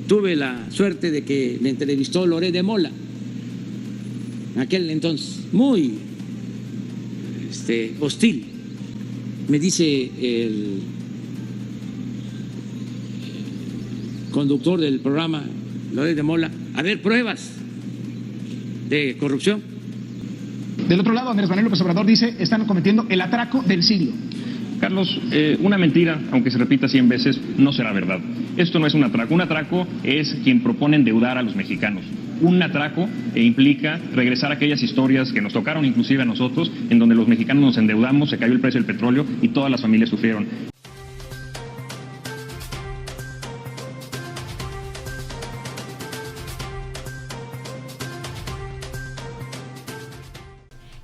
tuve la suerte de que me entrevistó Loret de Mola, en aquel entonces, muy hostil. Me dice el conductor del programa, Loret de Mola, a ver, pruebas de corrupción. Del otro lado, Andrés Manuel López Obrador dice, están cometiendo el atraco del siglo. Carlos, una mentira, aunque se repita 100 veces, no será verdad. Esto no es un atraco. Un atraco es quien propone endeudar a los mexicanos. Un atraco implica regresar a aquellas historias que nos tocaron inclusive a nosotros, en donde los mexicanos nos endeudamos, se cayó el precio del petróleo y todas las familias sufrieron.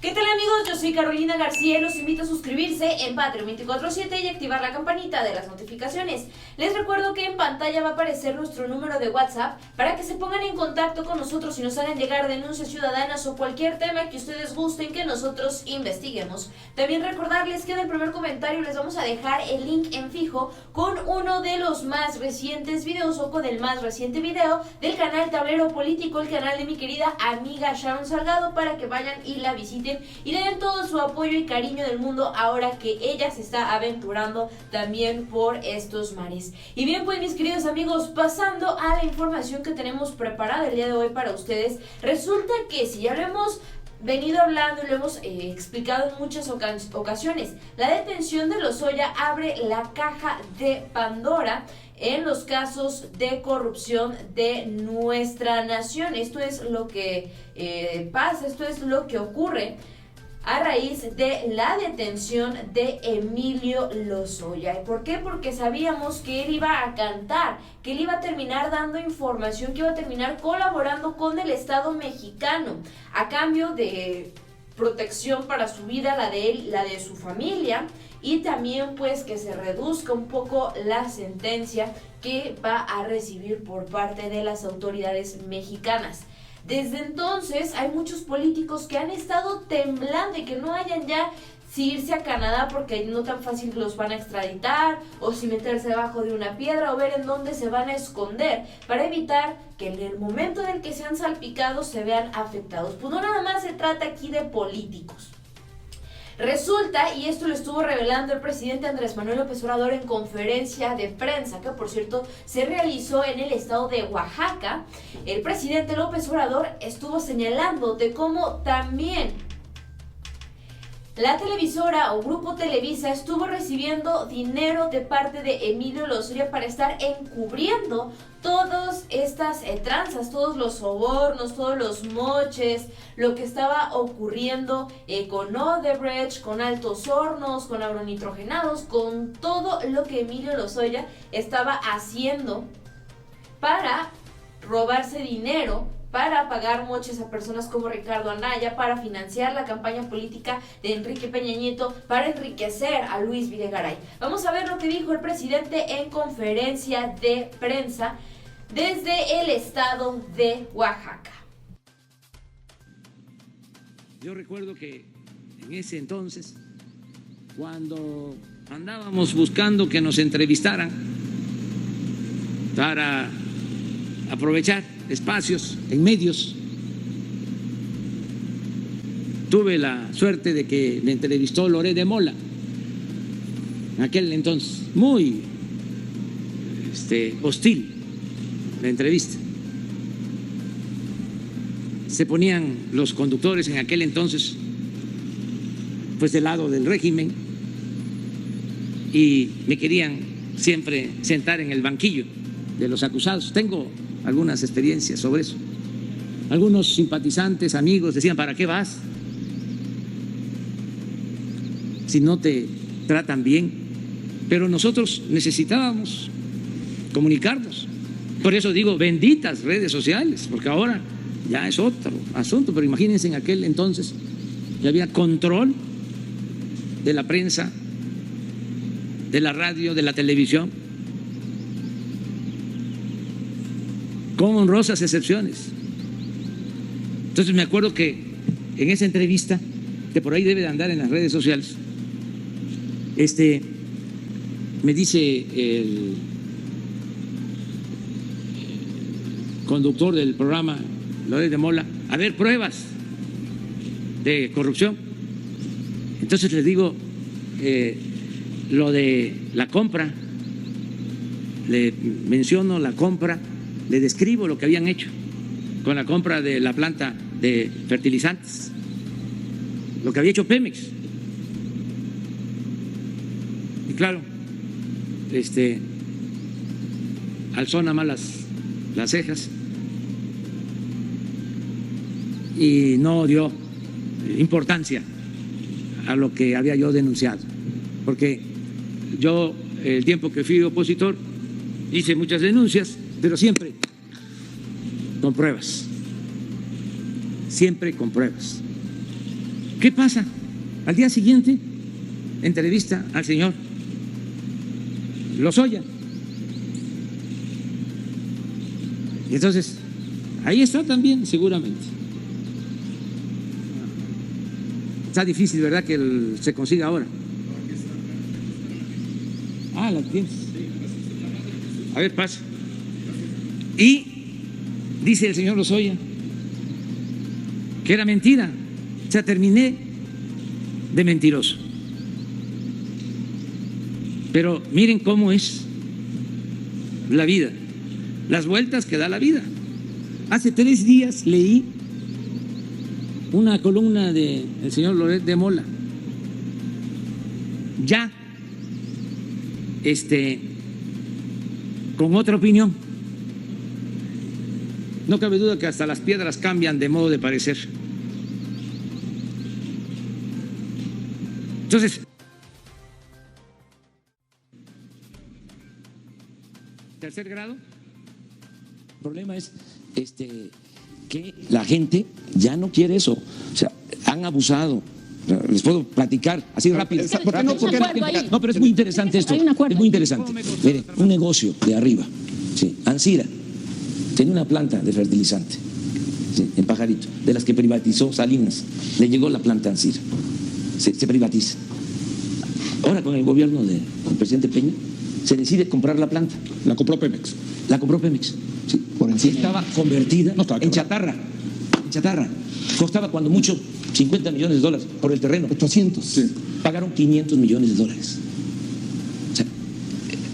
¿Qué tal, amigos? Yo soy Carolina García y los invito a suscribirse en Patreon 24/7 y activar la campanita de las notificaciones. Les recuerdo que en pantalla va a aparecer nuestro número de WhatsApp para que se pongan en contacto con nosotros y nos hagan llegar denuncias ciudadanas o cualquier tema que ustedes gusten que nosotros investiguemos. También recordarles que en el primer comentario les vamos a dejar el link en fijo con uno de los más recientes videos o con el más reciente video del canal Tablero Político, el canal de mi querida amiga Sharon Salgado, para que vayan y la visiten y le den todo su apoyo y cariño del mundo ahora que ella se está aventurando también por estos mares. Y bien, pues mis queridos amigos, pasando a la información que tenemos preparada el día de hoy para ustedes, resulta que si ya lo hemos venido hablando y lo hemos explicado en muchas ocasiones, la detención de Lozoya abre la caja de Pandora en los casos de corrupción de nuestra nación. Esto es lo que pasa, esto es lo que ocurre a raíz de la detención de Emilio Lozoya. ¿Y por qué? Porque sabíamos que él iba a cantar, que él iba a terminar dando información, que iba a terminar colaborando con el Estado mexicano a cambio de protección para su vida, la de él, la de su familia, y también pues que se reduzca un poco la sentencia que va a recibir por parte de las autoridades mexicanas. Desde entonces hay muchos políticos que han estado temblando y que no hayan ya si irse a Canadá porque no tan fácil los van a extraditar, o si meterse debajo de una piedra, o ver en dónde se van a esconder para evitar que en el momento en el que sean salpicados se vean afectados. Pues no nada más se trata aquí de políticos. Resulta, y esto lo estuvo revelando el presidente Andrés Manuel López Obrador en conferencia de prensa, que por cierto se realizó en el estado de Oaxaca, el presidente López Obrador estuvo señalando de cómo también la televisora o Grupo Televisa estuvo recibiendo dinero de parte de Emilio Lozoya para estar encubriendo todas estas tranzas, todos los sobornos, todos los moches, lo que estaba ocurriendo con Odebrecht, con Altos Hornos, con agronitrogenados, con todo lo que Emilio Lozoya estaba haciendo para robarse dinero, para pagar moches a personas como Ricardo Anaya, para financiar la campaña política de Enrique Peña Nieto, para enriquecer a Luis Videgaray. Vamos a ver lo que dijo el presidente en conferencia de prensa desde el estado de Oaxaca. Yo recuerdo que en ese entonces, cuando andábamos buscando que nos entrevistaran para aprovechar espacios en medios, tuve la suerte de que me entrevistó Loret de Mola, en aquel entonces, muy hostil la entrevista. Se ponían los conductores en aquel entonces pues del lado del régimen y me querían siempre sentar en el banquillo de los acusados. Tengo algunas experiencias sobre eso. Algunos simpatizantes, amigos decían, ¿para qué vas? Si no te tratan bien. Pero nosotros necesitábamos comunicarnos. Por eso digo, benditas redes sociales, porque ahora ya es otro asunto. Pero imagínense, en aquel entonces ya había control de la prensa, de la radio, de la televisión, con honrosas excepciones. Entonces me acuerdo que en esa entrevista, que por ahí debe de andar en las redes sociales, me dice conductor del programa Loret de Mola, a ver pruebas de corrupción. Entonces les digo, lo de la compra, le menciono la compra, le describo lo que habían hecho con la compra de la planta de fertilizantes, lo que había hecho Pemex. Y claro, alzó nada más las cejas y no dio importancia a lo que había yo denunciado, porque yo el tiempo que fui opositor hice muchas denuncias, pero siempre con pruebas, siempre con pruebas. ¿Qué pasa? Al día siguiente, entrevista al señor Lozoya. Y entonces, ahí está también, seguramente. Está difícil, ¿verdad?, que se consiga ahora. Ah, la tienes. A ver, pasa. Y dice el señor Lozoya que era mentira. O sea, terminé de mentiroso. Pero miren cómo es la vida, las vueltas que da la vida. Hace 3 días leí una columna del señor Loret de Mola, ya con otra opinión. No cabe duda que hasta las piedras cambian de modo de parecer. Entonces, tercer grado, el problema es que la gente ya no quiere eso. O sea, han abusado. Les puedo platicar así rápido. No, pero es muy interesante esto. Es muy interesante. Mire, un negocio de arriba, sí, Ancira, tenía una planta de fertilizante, sí, en Pajarito, de las que privatizó Salinas. Le llegó la planta Ancira. Se privatiza. Ahora con el gobierno del presidente Peña se decide comprar la planta. La compró Pemex. La compró Pemex. Sí, por encima. Estaba convertida en chatarra. En chatarra. Costaba cuando mucho $50 millones por el terreno. 800. Sí. Pagaron $500 millones. O sea,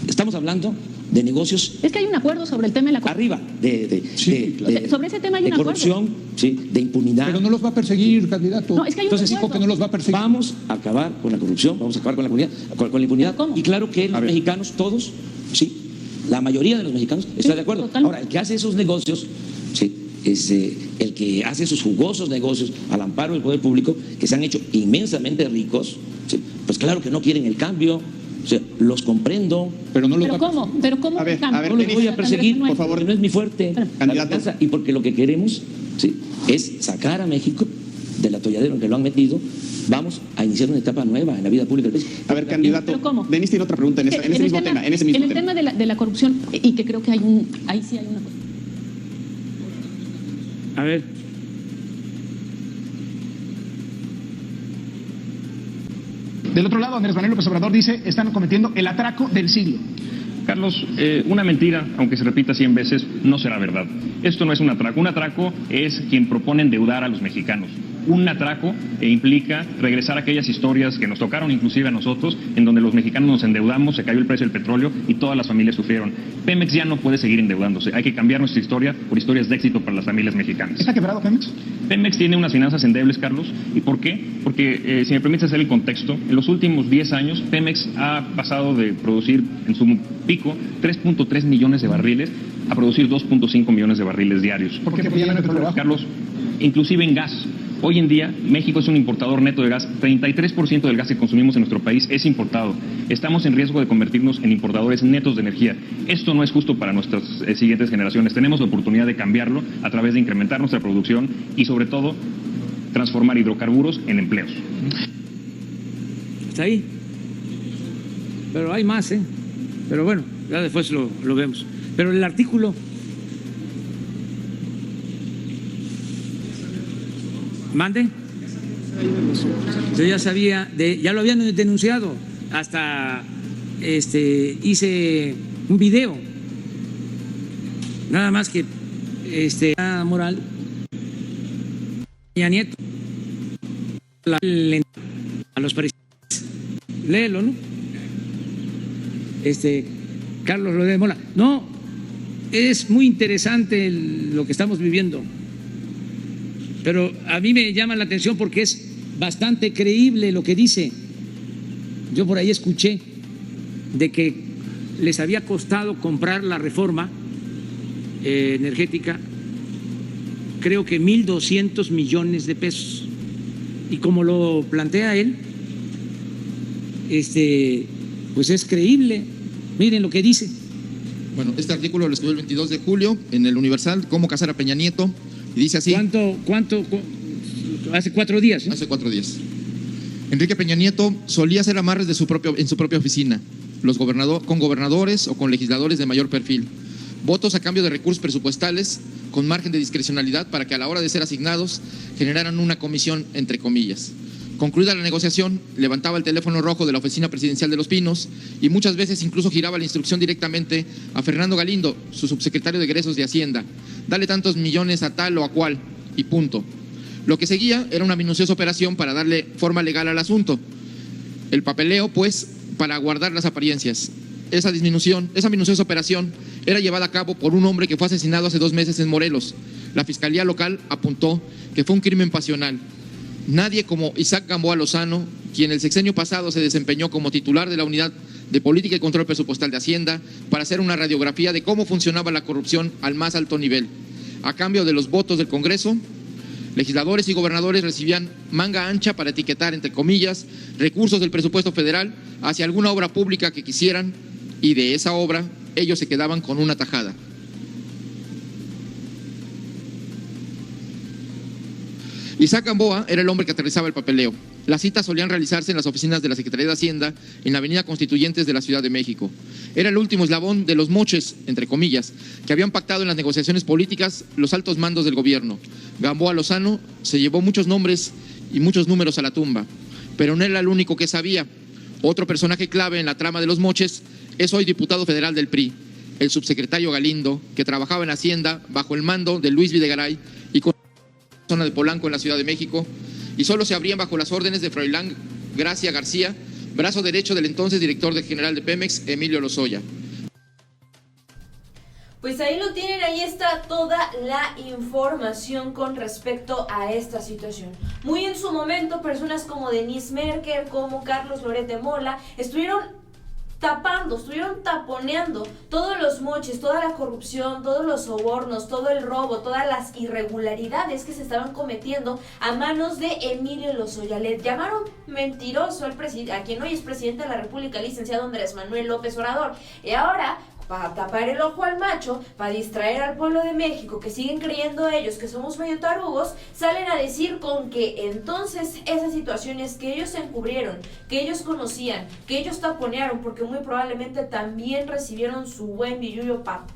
estamos hablando de negocios. Es que hay un acuerdo sobre el tema de la corrupción. Arriba, sobre ese tema hay un corrupción, acuerdo. Sí, de impunidad. Pero no los va a perseguir, candidato. No, es que hay un Entonces, acuerdo. ¿por qué no los va a perseguir? Vamos a acabar con la corrupción, vamos a acabar con la impunidad. ¿Cómo? Y claro que los mexicanos, todos, sí, la mayoría de los mexicanos está de acuerdo. Totalmente. Ahora, el que hace esos negocios, sí, es el que hace esos jugosos negocios al amparo del poder público, que se han hecho inmensamente ricos, sí, pues claro que no quieren el cambio. O sea, los comprendo. Pero no los ¿Pero va a cómo? ¿Pero cómo? A ver, no los voy a perseguir, por favor. porque no es mi fuerte, Candidato. la venganza, y porque lo que queremos, sí, es sacar a México del atolladero en que lo han metido. Vamos a iniciar una etapa nueva en la vida pública del país. A ver, candidato, ¿Pero cómo? Denis tiene otra pregunta en ese mismo tema. En ese mismo el tema de la corrupción, y que creo que ahí sí hay una cosa. A ver. Del otro lado, Andrés Manuel López Obrador dice, están cometiendo el atraco del siglo. Carlos, una mentira, aunque se repita 100 veces, no será verdad. Esto no es un atraco. Un atraco es quien propone endeudar a los mexicanos. Un atraco implica regresar a aquellas historias que nos tocaron inclusive a nosotros, en donde los mexicanos nos endeudamos, se cayó el precio del petróleo y todas las familias sufrieron. Pemex ya no puede seguir endeudándose. Hay que cambiar nuestra historia por historias de éxito para las familias mexicanas. ¿Está quebrado Pemex? Pemex tiene unas finanzas endebles, Carlos. ¿Y por qué? Porque, si me permites hacer el contexto, en los últimos 10 años, Pemex ha pasado de producir en su pico 3.3 millones de barriles a producir 2.5 millones de barriles diarios. ¿Por qué? Porque ya no hay petróleo. Carlos, inclusive en gas. Hoy en día, México es un importador neto de gas. 33% del gas que consumimos en nuestro país es importado. Estamos en riesgo de convertirnos en importadores netos de energía. Esto no es justo para nuestras siguientes generaciones. Tenemos la oportunidad de cambiarlo a través de incrementar nuestra producción y, sobre todo, transformar hidrocarburos en empleos. Está ahí. Pero hay más, ¿eh? Pero bueno, ya después lo vemos. Pero el artículo... ¿Mande? Yo ya sabía, ya lo habían denunciado, hasta hice un video, nada más que moral, Peña Nieto, a los presidentes, léelo, ¿no? Carlos Loret de Mola. No, es muy interesante lo que estamos viviendo, pero a mí me llama la atención porque es bastante creíble lo que dice. Yo por ahí escuché de que les había costado comprar la reforma energética, creo que 1.200 millones de pesos. Y como lo plantea él, pues es creíble. Miren lo que dice. Bueno, este artículo lo escribió el 22 de julio en el Universal, cómo casar a Peña Nieto, y dice así. ¿Cuánto? Hace 4 días. Hace 4 días. Enrique Peña Nieto solía hacer amarres en su propia oficina, con gobernadores o con legisladores de mayor perfil. Votos a cambio de recursos presupuestales con margen de discrecionalidad para que a la hora de ser asignados generaran una comisión, entre comillas. Concluida la negociación, levantaba el teléfono rojo de la oficina presidencial de Los Pinos y muchas veces incluso giraba la instrucción directamente a Fernando Galindo, su subsecretario de Egresos de Hacienda. Dale tantos millones a tal o a cual, y punto. Lo que seguía era una minuciosa operación para darle forma legal al asunto. El papeleo, pues, para guardar las apariencias. Esa minuciosa operación era llevada a cabo por un hombre que fue asesinado hace 2 meses en Morelos. La Fiscalía Local apuntó que fue un crimen pasional. Nadie como Isaac Gamboa Lozano, quien el sexenio pasado se desempeñó como titular de la Unidad de Política y Control Presupuestal de Hacienda para hacer una radiografía de cómo funcionaba la corrupción al más alto nivel. A cambio de los votos del Congreso, legisladores y gobernadores recibían manga ancha para etiquetar, entre comillas, recursos del presupuesto federal hacia alguna obra pública que quisieran, y de esa obra ellos se quedaban con una tajada. Isaac Gamboa era el hombre que aterrizaba el papeleo. Las citas solían realizarse en las oficinas de la Secretaría de Hacienda en la Avenida Constituyentes de la Ciudad de México. Era el último eslabón de los moches, entre comillas, que habían pactado en las negociaciones políticas los altos mandos del gobierno. Gamboa Lozano se llevó muchos nombres y muchos números a la tumba, pero no era el único que sabía. Otro personaje clave en la trama de los moches es hoy diputado federal del PRI, el subsecretario Galindo, que trabajaba en Hacienda bajo el mando de Luis Videgaray y con la zona de Polanco en la Ciudad de México, y solo se abrían bajo las órdenes de Froilán Gracia García, brazo derecho del entonces director general de Pemex, Emilio Lozoya. Pues ahí lo tienen, ahí está toda la información con respecto a esta situación. Muy en su momento, personas como Denise Merker, como Carlos Loret de Mola, estuvieron taponeando todos los moches, toda la corrupción, todos los sobornos, todo el robo, todas las irregularidades que se estaban cometiendo a manos de Emilio Lozoya. Le llamaron mentiroso al presidente, a quien hoy es presidente de la República, licenciado Andrés Manuel López Obrador. Y ahora, para tapar el ojo al macho, para distraer al pueblo de México, que siguen creyendo ellos que somos medio tarugos, salen a decir con que entonces esas situaciones que ellos encubrieron, que ellos conocían, que ellos taponearon, porque muy probablemente también recibieron su buen billullo para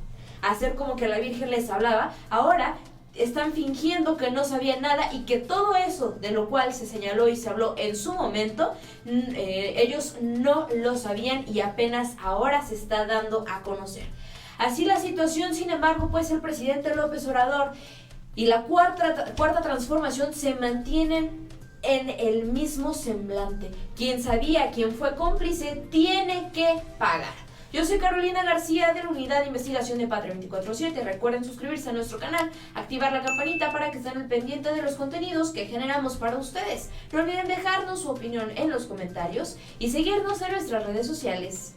hacer como que la Virgen les hablaba, ahora están fingiendo que no sabían nada y que todo eso de lo cual se señaló y se habló en su momento, ellos no lo sabían y apenas ahora se está dando a conocer. Así la situación, sin embargo, pues el presidente López Obrador y la cuarta transformación se mantienen en el mismo semblante. Quien sabía, quien fue cómplice, tiene que pagar. Yo soy Carolina García de la Unidad de Investigación de Patria 24/7. Recuerden suscribirse a nuestro canal, activar la campanita para que estén al pendiente de los contenidos que generamos para ustedes. No olviden dejarnos su opinión en los comentarios y seguirnos en nuestras redes sociales.